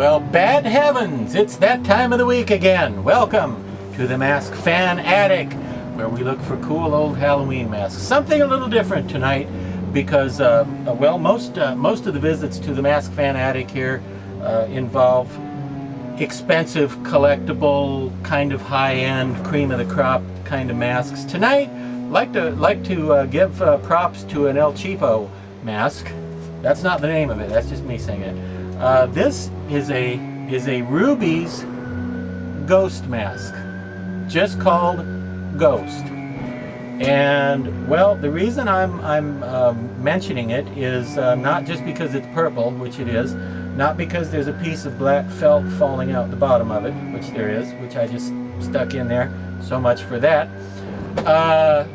Well, bad heavens, it's that time of the week again. Welcome to the Mask Fan Attic, where we look for cool old Halloween masks. Something a little different tonight because, well, most of the visits to the Mask Fan Attic here involve expensive, collectible, kind of high-end, cream of the crop kind of masks. Tonight, like to give props to an El Cheapo mask. That's not the name of it. That's just me saying it. This is a Ruby's ghost mask, just called Ghost. And well, the reason I'm mentioning it is not just because it's purple, which it is, not because there's a piece of black felt falling out the bottom of it, which there is, which I just stuck in there. So much for that.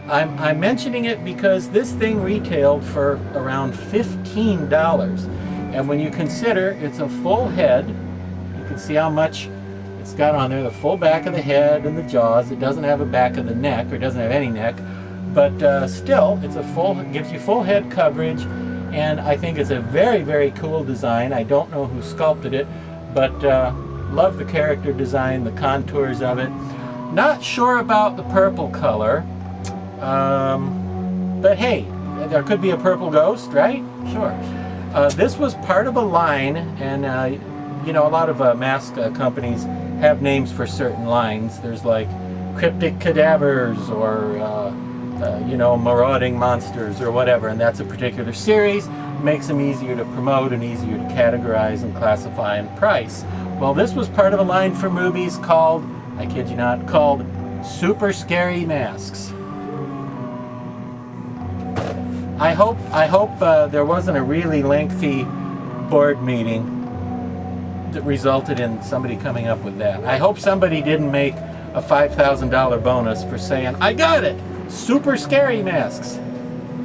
I'm mentioning it because this thing retailed for around $15. And when you consider it's a full head, you can see how much it's got on there, the full back of the head and the jaws. It doesn't have a back of the neck, or it doesn't have any neck, but still, it's gives you full head coverage, and I think it's a very, very cool design. I don't know who sculpted it, but love the character design, the contours of it. Not sure about the purple color, but hey, there could be a purple ghost, right? Sure. This was part of a line, and you know, a lot of mask companies have names for certain lines. There's like Cryptic Cadavers, or you know, Marauding Monsters, or whatever, and that's a particular series. Makes them easier to promote and easier to categorize and classify and price. Well, this was part of a line from Ruby's called, I kid you not, called Super Scary Masks. I hope there wasn't a really lengthy board meeting that resulted in somebody coming up with that. I hope somebody didn't make a $5,000 bonus for saying, I got it, Super Scary Masks.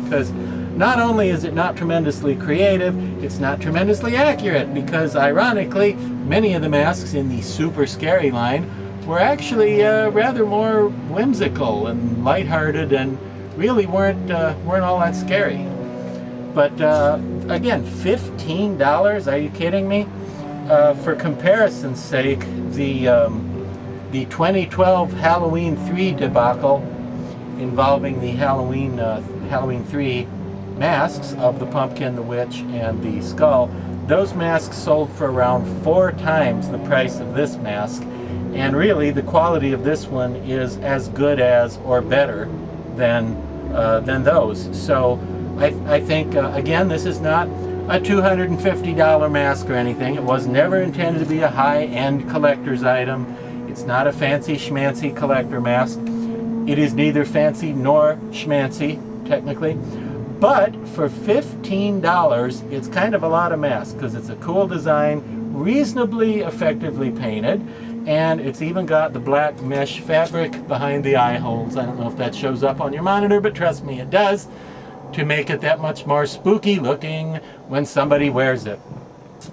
Because not only is it not tremendously creative, it's not tremendously accurate, because ironically, many of the masks in the Super Scary line were actually rather more whimsical and lighthearted, and really weren't all that scary. But again, $15? Are you kidding me? For comparison's sake, the 2012 Halloween 3 debacle involving the Halloween 3 masks of the pumpkin, the witch, and the skull, those masks sold for around 4 times the price of this mask. And really, the quality of this one is as good as or better than those. So I think, again, this is not a $250 mask or anything. It was never intended to be a high-end collector's item. It's not a fancy schmancy collector mask. It is neither fancy nor schmancy, technically. But for $15, it's kind of a lot of mask, because it's a cool design, reasonably effectively painted, and it's even got the black mesh fabric behind the eye holes. I don't know if that shows up on your monitor, but trust me, it does, to make it that much more spooky looking when somebody wears it.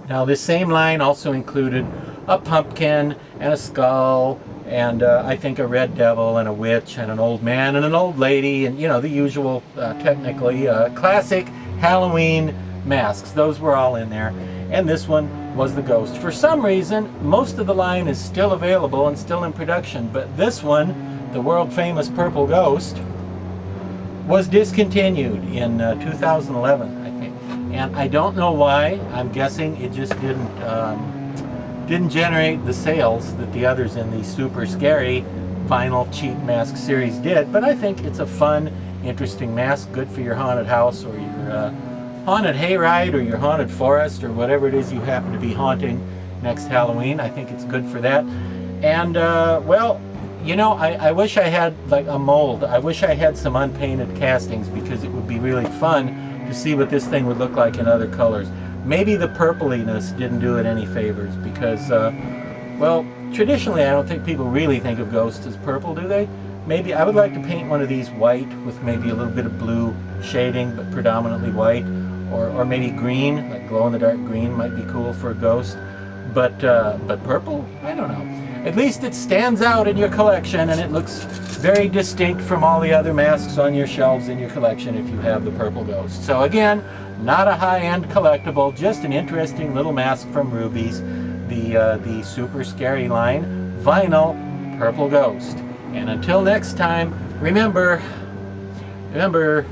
Now, this same line also included a pumpkin and a skull, and I think a red devil and a witch and an old man and an old lady, and you know, the usual technically classic Halloween masks. Those were all in there, and this one was the ghost. For some reason, most of the line is still available and still in production, but this one, the world famous purple ghost, was discontinued in 2011, I think, and I don't know why. I'm guessing it just didn't generate the sales that the others in the Super Scary vinyl cheap mask series did. But I think it's a fun, interesting mask, good for your haunted house, or your haunted hayride, or your haunted forest, or whatever it is you happen to be haunting next Halloween. I think it's good for that. And well, you know, I wish I had like a mold. I wish I had some unpainted castings, because it would be really fun to see what this thing would look like in other colors. Maybe the purpliness didn't do it any favors, because, well, traditionally I don't think people really think of ghosts as purple, do they? Maybe I would like to paint one of these white with maybe a little bit of blue shading, but predominantly white, or maybe green, like glow-in-the-dark green might be cool for a ghost. But purple? I don't know. At least it stands out in your collection, and it looks very distinct from all the other masks on your shelves in your collection if you have the purple ghost. So again, not a high-end collectible, just an interesting little mask from Ruby's. the super scary line, Vinyl Purple Ghost. And until next time, remember, remember.